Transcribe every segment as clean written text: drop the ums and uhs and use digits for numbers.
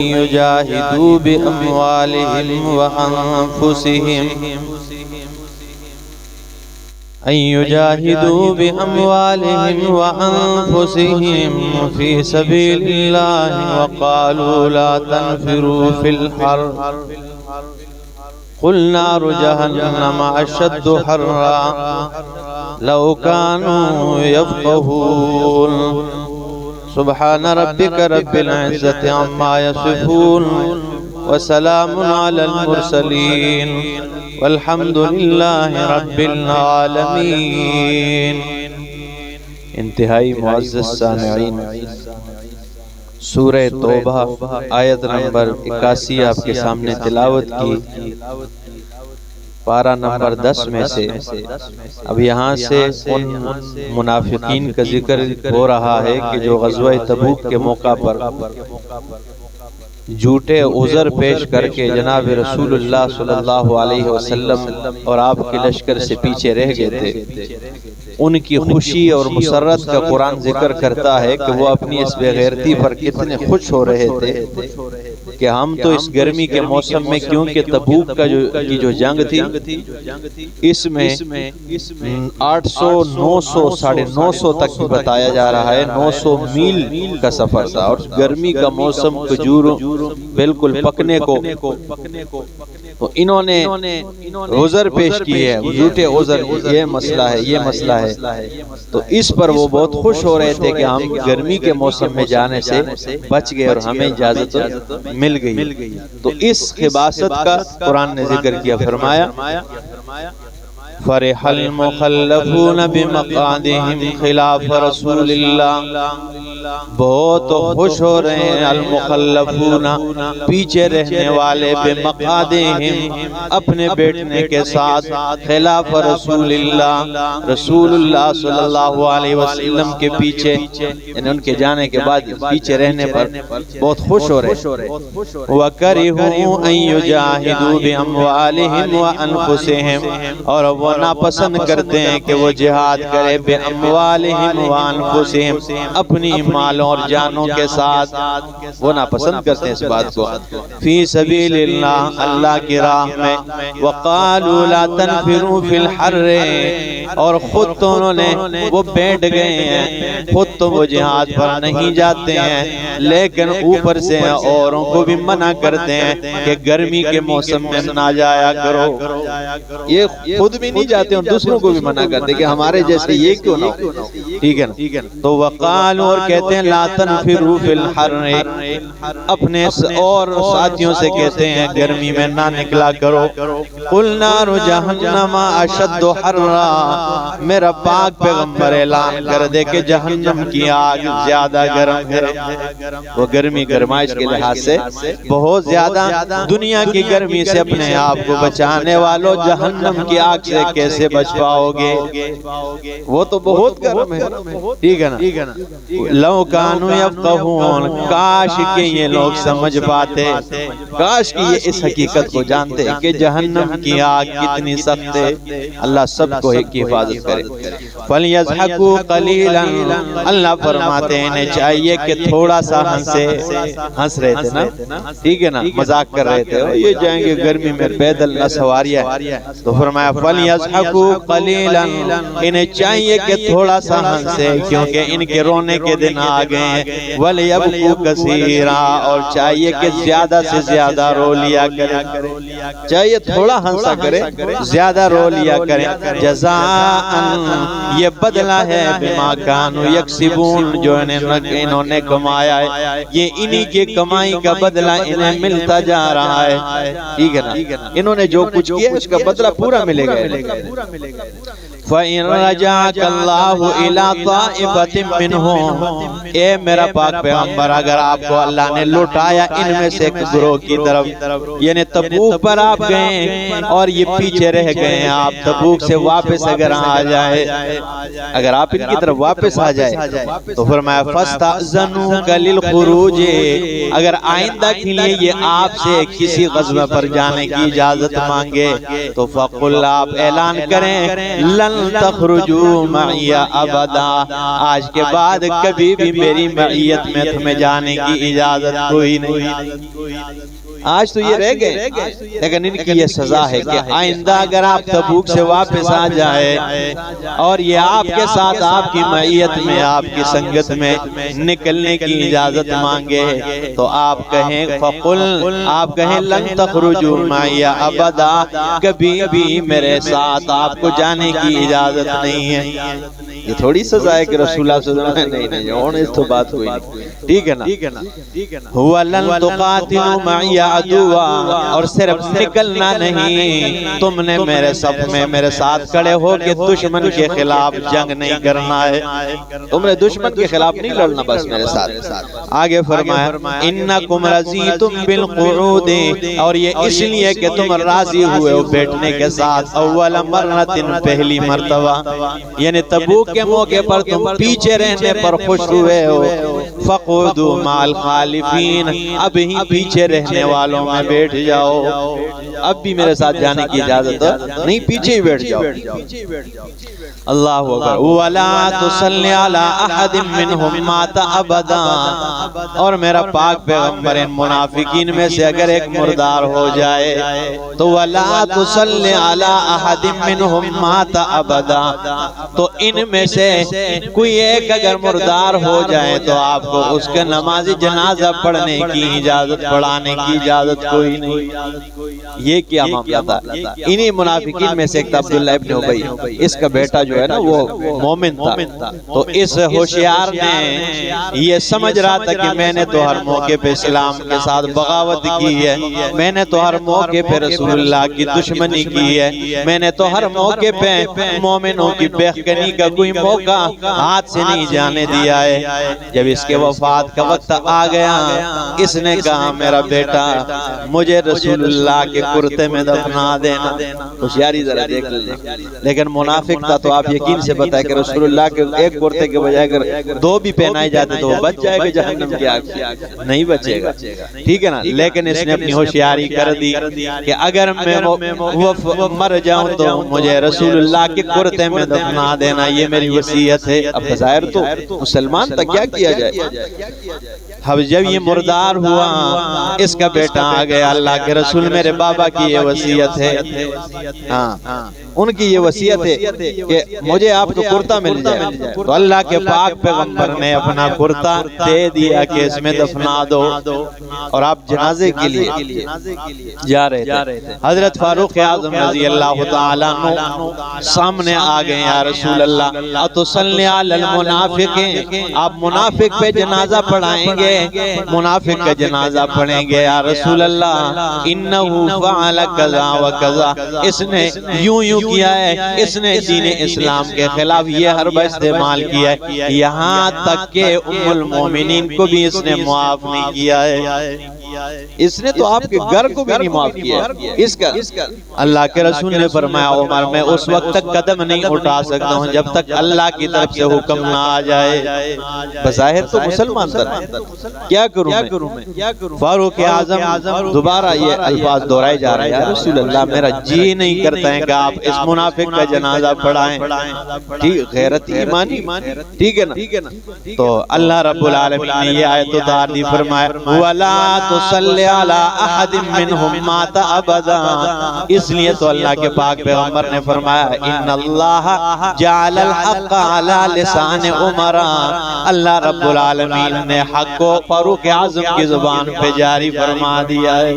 يجاهدوا بأموالهم وأنفسهم في سبيل الله وقالوا لا تنفروا في الحر قل نار جهنم أشد حرا لو كانوا يفقهون سبحان ربك رب العزة عما يصفون وسلام على المرسلين والحمد لله رب العالمین۔ انتہائی معزز سامعین، سورہ توبہ آیت نمبر 81 آپ کے سامنے تلاوت کی، پارہ نمبر 10 میں سے۔ اب یہاں سے ان منافقین کا ذکر ہو رہا ہے کہ جو غزوہ تبوک کے موقع پر جھوٹے عذر پیش کر کے جناب رسول اللہ صلی اللہ علیہ وسلم اور آپ کے لشکر سے پیچھے رہ گئے تھے، ان کی خوشی اور مسرت کا قرآن ذکر کرتا ہے کہ وہ اپنی اس بے غیرتی پر کتنے خوش ہو رہے تھے کہ ہم تو اس گرمی کے موسم میں، کیونکہ تبوک کا جو جنگ تھی اس میں 800 900 950 تک بتایا جا رہا ہے، 900 میل کا سفر تھا، اور گرمی کا موسم کھجور بالکل پکنے کو، تو انہوں نے عذر پیش کی ہے، جھوٹے عذر، یہ مسئلہ ہے، یہ مسئلہ ہے، تو اس پر وہ بہت خوش ہو رہے تھے کہ ہم گرمی کے موسم میں جانے سے بچ گئے اور ہمیں اجازت مل گئی۔ تو اس خباثت کا قرآن نے ذکر کیا، فرمایا فرح المخلفون بمقعدهم خلاف رسول اللہ، بہت خوش ہو رہے ہیں المخلفون، پیچھے رہنے والے، بمقعدهم اپنے بیٹھنے کے ساتھ، خلاف رسول اللہ، رسول اللہ صلی اللہ علیہ وسلم کے پیچھے، یعنی ان کے جانے کے بعد پیچھے رہنے پر بہت خوش ہو رہے ہیں۔ وَكَرِهُوا أَن يُجَاهِدُوا بِأَمْوَالِهِمْ وَأَنفُسِهِمْ، اور وہ ناپسند کرتے ہیں کہ وہ جہاد کرے، بِأَمْوَالِهِمْ وَأَنفُسِهِمْ، اپنی مالوں اور جانوں کے ساتھ، وہ ناپسند کرتے ہیں اس بات کو، فی سبیل اللہ، اللہ کی راہ میں، وَقَالُوا لَا تَنْفِرُوا فِي الْحَرِّ، اور خود تو انہوں نے وہ بیٹھ گئے ہیں، خود تو وہ جہاد پر نہیں جاتے ہیں، لیکن اوپر سے اوروں کو بھی منع کرتے ہیں کہ گرمی کے موسم میں نہ جایا کرو، یہ خود بھی نہیں جاتے اور دوسروں کو بھی منع کرتے کہ ہمارے جیسے یہ کیوں نہ ہو، ٹھیک ہے نا۔ تو وقالوا، اور کہتے ہیں لا تنفروا فی الحر، اپنے اور ساتھیوں سے کہتے ہیں گرمی میں نہ نکلا کرو، قل نار جہنم اشد حرا، میرا پاک پیغمبر اعلان کر دے کہ جہنم کی آگ زیادہ گرم ہے۔ وہ گرمی گرمائش کے لحاظ سے بہت زیادہ، دنیا کی گرمی سے اپنے آپ کو بچانے والوں جہنم کی آگ سے کیسے بچ پاؤ گے، وہ تو بہت گرم ہے، ٹھیک ہے نا۔ لو کانوا یفقہون، کاش کہ یہ لوگ سمجھ پاتے، کاش کہ یہ اس حقیقت کو جانتے کہ جہنم کی آگ کتنی سخت ہے۔ اللہ سب کو ایک کی حفاظت کرے۔ فَلْيَضْحَكُوا قَلِيلًا، اللہ فرماتے ہیں انہیں چاہیے کہ تھوڑا سا ہنس رہے تھے نا، ٹھیک ہے نا، مذاق کر رہے تھے، یہ جائیں گے گرمی میں پیدل نہ سواریاں، تو فرمایا فَلْيَضْحَكُوا قَلِيلًا، انہیں چاہیے کہ تھوڑا سا ہنسے کیونکہ ان کے رونے کے دن آ گئے ہیں، وَلْيَبْكُوا كَثِيرًا، اور چاہیے کہ زیادہ سے زیادہ رو لیا کریں، چاہیے تھوڑا ہنسا کریں، زیادہ رو لیا کریں، جزاءً، یہ بدلہ ہے، بما كانوا يكسبون، جو انہوں نے کمایا ہے، یہ انہی کے کمائی کا بدلہ انہیں ملتا جا رہا ہے، ٹھیک ہے نا، انہوں نے جو کچھ کیا اس کا بدلہ پورا ملے گا۔ فَإِن رَجَعَكَ اللَّهُ إِلَىٰ طَائِفَةٍ مِّنْهُمْ، اے میرا پاک پیغمبر، اگر آپ کو اللہ نے لوٹایا ان میں سے ایک گروہ کی طرف، یعنی تبوک پر آپ گئے اور یہ پیچھے رہ گئے ہیں، آپ تبوک سے واپس اگر آ جائے، اگر آپ ان کی طرف واپس آ جائے تو فرمایا فَاسْتَأْذَنُوكَ لِلْخُرُوجِ، اگر آئندہ کے لیے یہ آپ سے کسی غزوہ پر جانے کی اجازت مانگے تو فَقُلْ، آپ اعلان کریں، لَن لن تخرجوا معی ابدا، آج کے بعد کبھی بھی میری معیت میں تمہیں جانے کی اجازت کوئی نہیں۔ آج تو یہ رہ گئے، لیکن ان کی یہ سزا ہے کہ آئندہ اگر آپ تبوک سے واپس آ جائے اور یہ آپ کے ساتھ آپ کی معیت میں آپ کی سنگت میں نکلنے کی اجازت مانگے تو آپ کہیں فقل، آپ کہیں لن تخرجوا معی ابدا، کبھی بھی میرے ساتھ آپ کو جانے کی اجازت نہیں ہے۔ یہ تھوڑی سزا ہے کہ رسول اللہ صلی اللہ علیہ وسلم نہیں اور اس تو بات ہوئی نہیں، ٹھیک ہے نا۔ هو لن تقاتلوا معی عدوا، اور صرف نکلنا نہیں، تم نے میرے صف میں میرے ساتھ کھڑے ہو کہ دشمن کے خلاف جنگ نہیں کرنا ہے، تم نے دشمن کے خلاف نہیں لڑنا، بس میرے ساتھ۔ آگے فرمایا انکم رضیتم بالقعود، اور یہ اس لیے کہ تم راضی ہوئے ہو بیٹھنے کے ساتھ، اول مرۃ، پہلی مرتبہ، یعنی تبوک کے موقع پر تم پیچھے رہنے پر خوش ہوئے ہو، فقعدوا مع الخالفین، اب ہی پیچھے رہنے والوں میں بیٹھ جاؤ، اب بھی میرے ساتھ جانے کی اجازت نہیں، پیچھے ہی بیٹھ جاؤ۔ اللہ اکبر۔ وَلَا تُصَلِّ عَلَىٰ أَحَدٍ مِّنْهُمْ مَاتَ أَبَدًا، اور میرا پاک پیغمبر ان منافقین میں سے اگر ایک مردار ہو جائے تو وَلَا تُصَلِّ عَلَىٰ أَحَدٍ مِّنْهُمْ مَاتَ أَبَدًا، تو ان میں سے کوئی ایک اگر مردار ہو جائے تو آپ کو اس کا نماز جنازہ پڑھنے کی اجازت، پڑھانے کی اجازت کوئی نہیں۔ یہ کیا معاملہ تھا؟ انہی منافقین میں سے ایک عبداللہ ابن ابی، اس کا بیٹا جو ہے نا وہ مومن تھا، تو اس ہوشیار نے یہ سمجھ رہا تھا کہ میں نے تو ہر موقع پہ اسلام کے ساتھ بغاوت کی ہے، میں نے تو ہر موقع پہ رسول اللہ کی دشمنی کی ہے، میں نے تو ہر موقع پہ مومنوں کی بہکنی کا کوئی موقع ہاتھ سے نہیں جانے دیا ہے۔ جب اس کے وفات کا وقت آ گیا، اس نے کہا میرا بیٹا مجھے رسول اللہ کے کرتے میں دفنا دینا۔ ہوشیاری ذرا دیکھ لینا، لیکن منافق تھا تو آپ یقین سے بتائیں کہ رسول اللہ کے ایک کرتے کے بجائے اگر دو بھی پہنائے جاتے تو وہ بچ جائے گا جہنم کی آگ سے، نہیں بچے گا، ٹھیک ہے نا۔ لیکن اس نے اپنی ہوشیاری کر دی کہ اگر میں مر جاؤں تو مجھے رسول اللہ کے کرتے میں دفنا دینا، یہ میری وصیت ہے۔ اب بظاہر تو مسلمان تھا، کیا کیا جائے؟ اب جب یہ مردار ہوا، اس کا بیٹا آ گیا، اللہ کے رسول میرے بابا کی یہ وصیت ہے، ہاں ان کی یہ وصیت ہے کہ مجھے آپ کو کرتا مل جائے، تو اللہ کے پاک پیغمبر نے اپنا کرتا دے دیا کہ اس میں دفنا دو، اور آپ جنازے کے لیے جا رہے تھے۔ حضرت فاروق اعظم رضی اللہ تعالیٰ عنہ سامنے آ گئے، یا رسول اللہ اتصلی علی المنافق، آپ منافق پہ جنازہ پڑھائیں گے، منافق کا جنازہ پڑھیں گے یا رسول اللہ، انہو فعل کذا و کذا، اس نے یوں کیا ہے، اس نے دین اسلام کے خلاف یہ حربہ استعمال کیا ہے، یہاں تک کہ ام المومنین کو بھی اس نے معاف نہیں کیا ہے، اس نے تو آپ کے گھر کو بھی نہیں معاف کیا اس کا۔ اللہ کے رسول نے فرمایا عمر میں اس وقت تک قدم نہیں اٹھا سکتا ہوں جب تک اللہ کی طرف سے حکم نہ آ جائے۔ بظاہر تو مسلمان تھا، کیا کروں میں؟ فاروق اعظم دوبارہ یہ الفاظ دہرائے جا رہے ہیں، یا رسول اللہ میرا جی نہیں کرتا ہے کہ آپ اس منافق کا جنازہ پڑھائیں، ٹھیک غیرت ایمانی، ٹھیک ہے نا۔ تو اللہ رب العالمین نے یہ آیت اتار دی، فرمایا وَلَا تُصَلِّ عَلَىٰ أَحَدٍ مِّنْهُمْ مَاتَ أَبَدًا، اس لیے تو اللہ کے پاک پیغمبر نے فرمایا اِنَّ اللَّهَ جَعَلَ الْحَقَّ عَلَىٰ لِسَانِ عُمَرَ، اللہ رب العالمین نے حق کو فاروق اعظم کی زبان پہ جاری فرما دیا ہے۔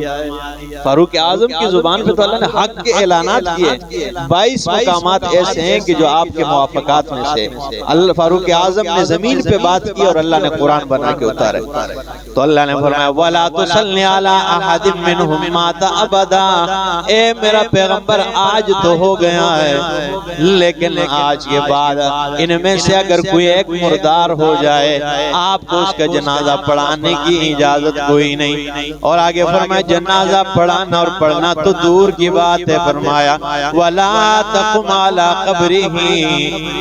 فاروق اعظم کی زبان پہ تو اللہ نے حق کے اعلانات کیے، 22 مقامات ایسے ہیں کہ جو آپ کے موافقات میں سے اللہ فاروق اعظم نے زمین پہ بات کی اور اللہ نے قرآن بنا کے اتارے۔ تو اللہ نے فرمایا وَلَا تُصَلِّ عَلَىٰ أَحَدٍ مِّنْهُمْ مَاتَ أَبَدًا، اے میرا پیغمبر آج تو ہو گیا ہے، لیکن آج کے بعد ان میں سے اگر کوئی ایک مردار ہو جائے آپ کو اس کا جنازہ پڑھانے کی اجازت کوئی نہیں۔ اور آگے فرمایا جنازہ پڑھانا اور پڑھنا تو دور کی بات ہے، فرمایا وَلَا تَقُمْ عَلَىٰ قَبْرِهِ،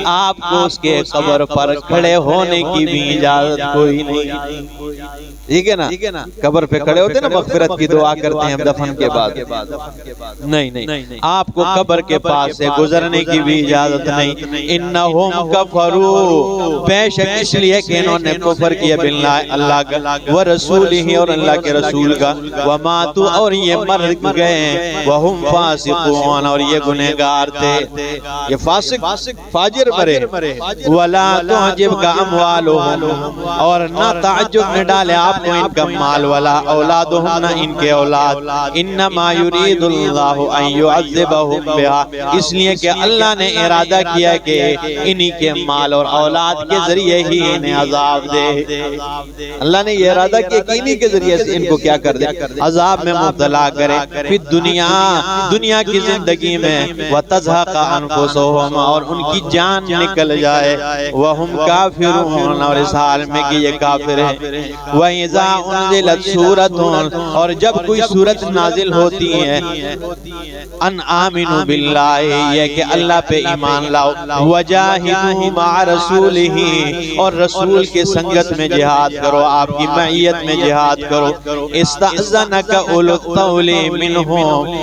آپ کو اس کے قبر پر کھڑے ہونے کی بھی اجازت کوئی نہیں۔ ٹھیک ہے نا, قبر پہ کھڑے ہوتے ہیں نا مغفرت کی دعا کرتے ہیں دفن کے بعد, نہیں, آپ کو قبر کے پاس سے گزرنے کی بھی اجازت نہیں. انہم کفروا, بے شک اس لیے کہ انہوں نے کفر کیا باللہ اللہ کا, ورسولہ اور اللہ کے رسول کا, وماتوا اور یہ مر گئے, وہم فاسقون اور یہ گنہگار تھے, یہ فاسق فاجر مرے. ولا تعجبک اموالہم, اور نہ تعجب میں ڈالے آپ کو ان کا مال, والا اولادہم نہ ان کے اولاد. انما یرید اللہ ان یعذبہم بہا, اس لیے کہ اللہ نے ارادہ کیا کہ انہی کے مال اور اولاد کے ذریعے ہی انہیں عذاب دے. اللہ نے یہ ارادہ کیا کہ انہی کے ذریعے سے ان کو کیا کر دے, عذاب میں مبتلا کرے. پھر دنیا کی زندگی میں وتزہق انفسہم, اور ان کی جان نکل جائے, وہم کافرون, اور اس حال میں کہ یہ کافر ہیں. وَإِذَا أُنزِلَتْ سُورَةٌ, اور جب کوئی سورت نازل ہوتی ہے, ان آمنوا باللہ, یہ کہ اللہ پہ ایمان لاؤ, وجاہدوا مع رسولہ, اور رسول کے سنگت میں جہاد کرو, آپ کی معیت میں جہاد کرو. استأذنک اولو الطول منہم,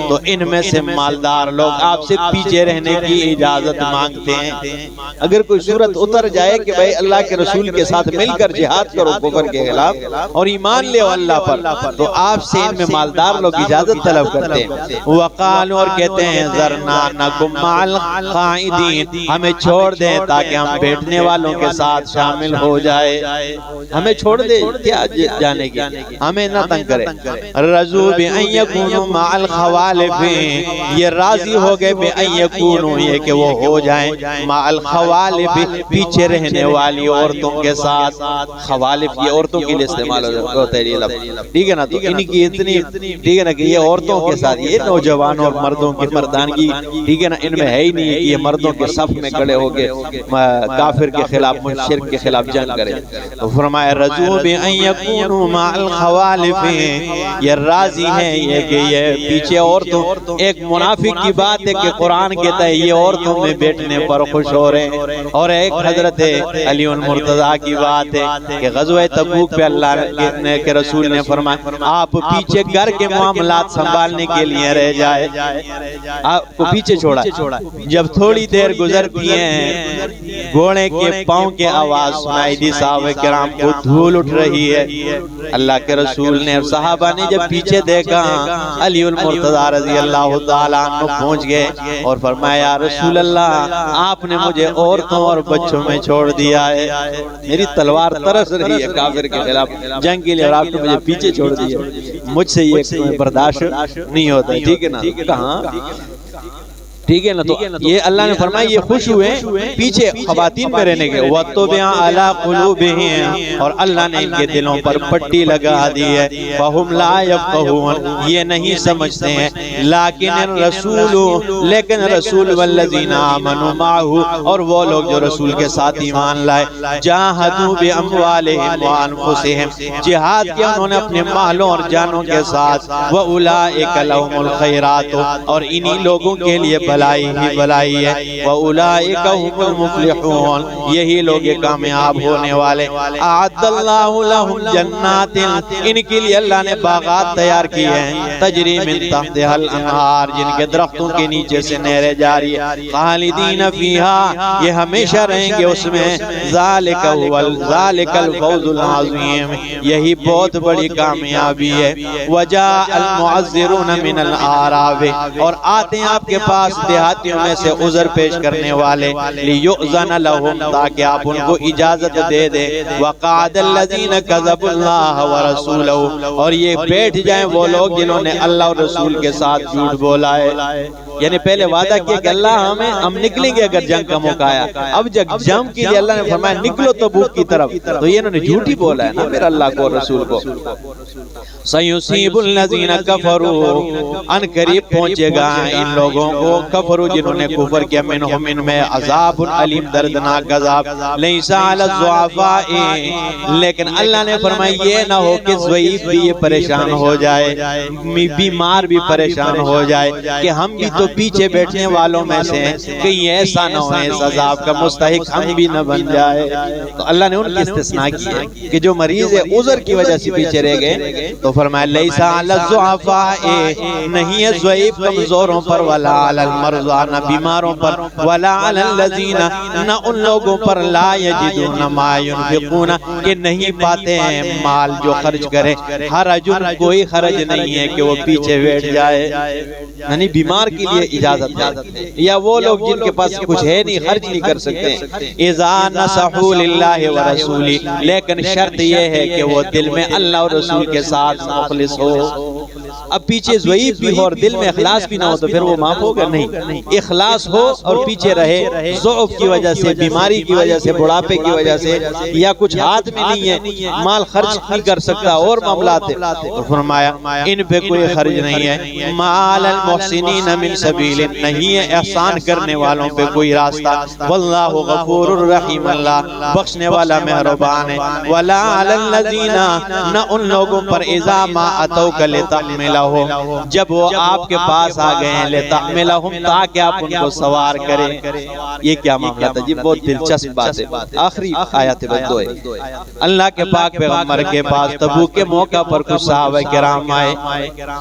تو ان میں سے مالدار لوگ آپ سے پیچھے رہنے کی اجازت مانگتے ہیں. اگر کوئی صورت اتر جائے کہ بھئی اللہ کے رسول کے ساتھ مل کر جہاد کرو کفر کے خلاف اور ایمان لے اللہ پر, تو آپ سے ان میں مالدار لوگ اجازت طلب کرتے ہیں. وقالوا, اور کہتے ہیں, ذرنا نکم مع القاعدین, ہمیں چھوڑ دیں تاکہ ہم بیٹھنے والوں کے ساتھ شامل ہو جائے, ہمیں چھوڑ دیں کیا جانے کی, ہمیں نہ تنگ کرے. رضوا بأن یکونوا مع الخوالف, یہ راضی ہو گئے بأن یکونوا, یہ کہ وہ ہو جائیں مع الخوالف, پیچھے رہنے والی عورتوں کے ساتھ. خوالف یہ عورتوں کے لیے استعمال ہوتا ہے یہ لفظ, ٹھیک ہے نا. تو ان کی اتنی, ٹھیک ہے نا, کہ یہ عورتوں کے ساتھ, یہ نوجوانوں اور مردوں کی مردانگی, ٹھیک ہے نا, ان میں ہے ہی نہیں کہ یہ مردوں کے صف میں کھڑے ہو کے کافر کے خلاف, مشرک کے خلاف جنگ کرے. تو فرمایا رضوا بأن یکونوا مع الخوالف, یہ راضی ہیں یہ کہ یہ پیچھے عورتوں. ایک منافق کی بات ہے کہ قرآن کہتا ہے یہ عورتوں میں بیٹھنے پر خوش ہو رہے ہیں, اور ایک حضرت علی المرتضیٰ کی بات ہے کہ غزوہ تبوک پہ اللہ کے رسول نے فرمایا آپ پیچھے گھر کے معاملات سنبھالنے کے لیے رہ جائے, آپ کو پیچھے چھوڑا. جب تھوڑی دیر گزرتی ہے, گھوڑے کے پاؤں کے آواز سنائی دی, صحابہ کرام کو دھول اٹھ رہی ہے. اللہ کے رسول نے, صحابہ نے جب پیچھے دیکھا, علی المرتضیٰ رضی اللہ تعالیٰ عنہ پہنچ گئے اور فرمایا رسول اللہ, آپ نے مجھے عورتوں اور بچوں میں چھوڑ دیا ہے, میری تلوار ترس رہی ہے کافر کے خلاف جنگ کے لیے, اور آپ نے مجھے پیچھے چھوڑ دیا, مجھ سے یہ برداشت نہیں ہوتا, ٹھیک ہے نا. کہاں, ٹھیک ہے نا. تو یہ اللہ نے فرمایا یہ خوش ہوئے پیچھے خواتین میں رہنے کے. وَطُبِعَ عَلَىٰ قُلُوبِهِمْ, اور اللہ نے ان کے دلوں پر پٹی لگا دی ہے. فَهُمْ لَا يَفْقَهُونَ, یہ نہیں سمجھتے ہیں. لَٰكِنَ الرَّسُولُ, لیکن رسول وَالَّذِينَ آمَنُوا مَعَهُ, اور وہ لوگ جو رسول کے ساتھ ایمان لائے, جَاهَدُوا بِأَمْوَالِهِمْ وَأَنفُسِهِمْ, جہاد کیا انہوں نے اپنے مالوں اور جانوں کے ساتھ. وَأُولَٰئِكَ لَهُمُ الْخَيْرَاتُ, اور انہی لوگوں کے لیے بھلائی ہی بھلائی ہے. وَأُولَئِكَ هُمُ الْمُفْلِحُونَ, یہی لوگ کامیاب ہونے والے. اعد اللہ لہم جنات, ان کے لیے اللہ نے باغات تیار کی ہیں, تجری من تحتها الانہار, جن کے درختوں کے نیچے سے نہریں جاری ہیں. خالدین فیہا, یہ ہمیشہ رہیں گے اس میں. ذالک الفوز العظیم, یہی بہت بڑی کامیابی ہے. وجاء المعذرون من الاعراب, اور آتے ہیں آپ کے پاس دیہاتیوں میں سے عذر پیش کرنے والے. لیؤذن لہم, تاکہ آپ ان کو اجازت دے دیں. وقعد الذین کذبوا اللہ ورسولہ, اور یہ بیٹھ جائیں وہ لوگ جنہوں نے اللہ اور رسول کے ساتھ جھوٹ بولا ہے. یعنی پہلے وعدہ کیا کہ اللہ ہم نکلیں گے اگر جنگ کا موقع آیا, اب جب جنگ کے لیے اللہ نے فرمایا نکلو تبوک کی طرف, تو یہ انہوں نے جھوٹ ہی بولا ہے نا پھر اللہ کو اور رسول کو. سَيُصِيبُ الَّذِينَ كَفَرُوا, ان قریب پہنچے گا ان لوگوں کو کفروا جنہوں نے کفر کیا منہم ان میں عذاب علیم دردناک عذاب لیس علی الضعفاء لیکن اللہ نے فرمایا یہ نہ ہو کہ ضعیف بھی یہ پریشان ہو جائے بیمار بھی پریشان ہو جائے کہ ہم بھی تو پیچھے بیٹھنے والوں میں سے ہیں کہیں ایسا نہ ہو اس عذاب کا مستحق ہم بھی نہ بن جائے تو اللہ نے ان کی استثناء کی ہے کہ جو مریض ہے عذر کی وجہ سے پیچھے رہ گئے تو فرمایا لیس علی الضعفاء نہیں ہے ضعیف کمزوروں پر ولا علی المرضى نہ بیماروں پر ولا علی الذین نہ ان لوگوں پر لا یجدون ما ينفقون کہ نہیں پاتے ہیں مال جو خرچ کریں حرج کوئی حرج نہیں ہے کہ وہ پیچھے بیٹھ جائے یعنی بیمار کے لیے اجازت ہے یا وہ لوگ جن کے پاس کچھ ہے نہیں خرچ نہیں کر سکتے اذا نصحوا للہ ورسولہ لیکن شرط یہ ہے کہ وہ دل میں اللہ اور رسول کے ساتھ مخلص ہو اب پیچھے ضعیف بھی ہو اور دل میں اخلاص بھی نہ ہو تو پھر وہ معاف ہوگا نہیں اخلاص ہو اور پیچھے رہے ضعف کی وجہ سے بیماری کی وجہ سے بڑھاپے کی وجہ سے یا کچھ ہاتھ میں نہیں ہے مال خرچ نہیں کر سکتا اور معاملات ہے تو فرمایا ان پہ کوئی خرچ نہیں ہے مال المحسنین من سبیل نہیں ہے احسان کرنے والوں پہ کوئی راستہ واللہ غفور الرحیم اللہ بخشنے والا مہربان ہے ولا علی الذین نہ ان لوگوں پر اذا ما اتوک لتحملہ جب وہ آپ کے پاس آ گئے ہیں لتحملہم تاکہ آپ ان کو سوار کریں یہ کیا معاملہ تھا جی بہت دلچسپ بات ہے آخری آیات بدو ہے اللہ کے پاک پیغمبر کے پاس تبوک کے موقع پر کچھ صحابہ کرام آئے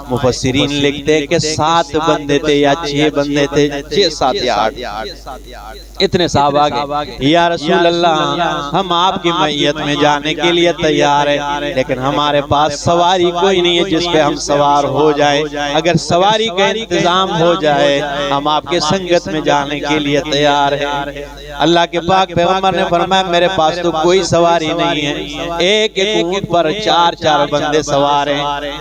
مفسرین لکھتے کہ 7 بندے تھے یا 6 بندے تھے 6 7 یا 8 اتنے صحابہ آگے یا رسول اللہ ہم آپ کی معیت میں جانے کے لیے تیار ہیں لیکن ہمارے پاس سواری کوئی نہیں ہے جس پہ ہم سوار ہو جائے اگر سواری کا انتظام ہو جائے ہم آپ کے سنگت میں جانے کے لیے تیار ہیں اللہ کے پاک پیغمبر نے فرمایا میرے پاس تو کوئی سواری نہیں ہے ایک ایک اونٹ پر 4 بندے سوار ہیں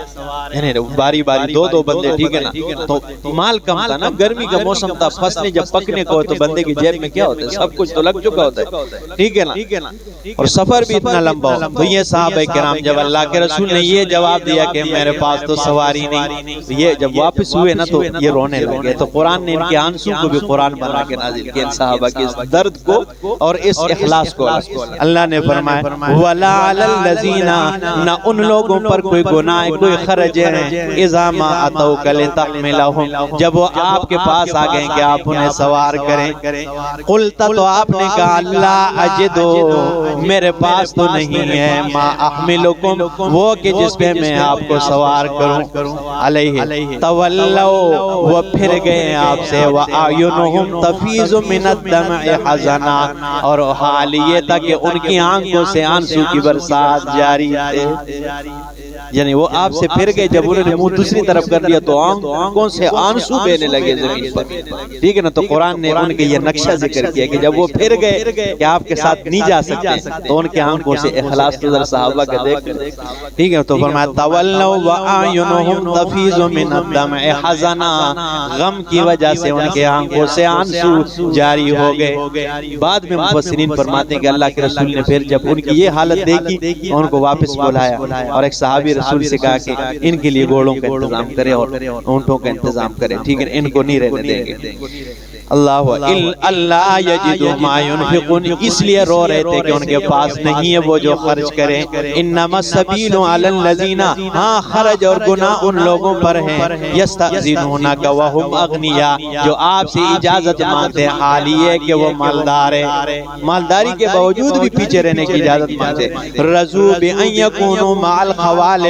یعنی باری باری 2 بندے ٹھیک ہے نا تو مال کم تھا نا گرمی کا موسم تھا فصلیں جب پکنے کو تو بندے کی جیب میں کیا ہوتا ہے سب کچھ تو لگ چکا ہوتا ہے ٹھیک ہے نا اور سفر بھی اتنا لمبا ہو تو یہ صحابہ کرام جب اللہ کے رسول نے یہ جواب دیا کہ میرے پاس تو سواری نہیں یہ جب واپس ہوئے نا تو یہ رونے لگے تو قرآن نے ان کے آنسو کو بھی قرآن بنا کے نازل کیا صحابہ کے اس درد کو اور اس اخلاص کو اللہ نے فرمایا ولا علی الذین نہ ان لوگوں پر کوئی گناہ کوئی خرج ہے اذا ما اتوک لتحملہم جب وہ آپ کے پاس آ گئے کہ آپ انہیں سوار کریں قلت تو آپ نے کہا اللہ اجدو میرے پاس تو نہیں ہے ما احملکم وہ کہ جس پہ میں آپ کو سوار کروں علیہ تولو وہ پھر گئے آپ سے وَأَعْيُنُهُمْ تَفِيضُ مِنَ الدَّمْعِ حَزَنًا اور حال یہ تھا کہ ان کی آنکھوں سے آنسو کی برسات جاری تھے یعنی وہ آپ سے پھر گئے جب انہوں نے منہ دوسری طرف کر لیا تو آنکھوں سے آنسو بہنے لگے زمین پر ٹھیک ہے نا تو قرآن نے ان کے یہ نقشہ ذکر کیا کہ جب وہ پھر گئے کہ آپ کے ساتھ نہیں جا سکتے تو ان کے آنکھوں سے اخلاص نظر صحابہ کا دیکھ ٹھیک ہے تو فرمایا تولوا وَأَعْيُنُهُمْ تَفِيضُ مِنَ الدَّمْعِ حَزَنًا غم کی وجہ سے ان کے آنکھوں سے آنسو جاری ہو گئے بعد میں مفسرین فرماتے ہیں کہ اللہ کے رسول نے پھر جب ان کی یہ حالت دیکھی ان کو واپس بلایا اور ایک صحابی رسول سے کہا کہ ان کے لیے گھوڑوں کا انتظام کرے اور اونٹوں کا انتظام کرے ٹھیک ہے ان کو نہیں رہنے دیں گے اللہ یجدو ما ينفقون اس لیے رو رہے تھے کہ ان کے پاس نہیں ہے وہ جو خرچ کریں انما السبیل علی الذین ہاں خرج اور گناہ ان لوگوں پر ہیں یستأذنونک وهم اغنیاء جو آپ سے اجازت مانگتے ہیں حال یہ کہ وہ مالدار ہیں مالداری کے باوجود بھی پیچھے رہنے کی اجازت مانگتے ہیں رضوا بان یکونوا مع الخوالف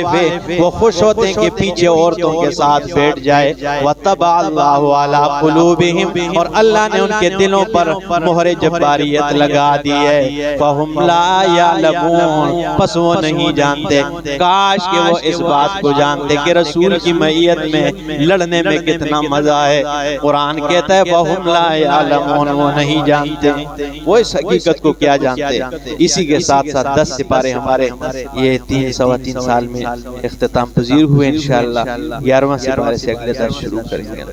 وہ خوش ہوتے ہیں کہ پیچھے عورتوں کے ساتھ بیٹھ جائے وطبع اللہ علی قلوبہم اور اللہ نے ان کے دلوں پر مہر جباریت لگا دی ہے فہم لا یعلمون پس وہ نہیں جانتے کاش کہ وہ اس بات کو جانتے کہ رسول کی معیت میں لڑنے میں کتنا مزہ ہے قرآن کہتا ہے فہم لا یعلمون وہ نہیں جانتے وہ اس حقیقت کو کیا جانتے اسی کے ساتھ ساتھ 10 سپارے ہمارے یہ 3 سال میں اختتام پذیر ہوئے انشاءاللہ 11واں سپارے سے اگلے درس شروع کریں گے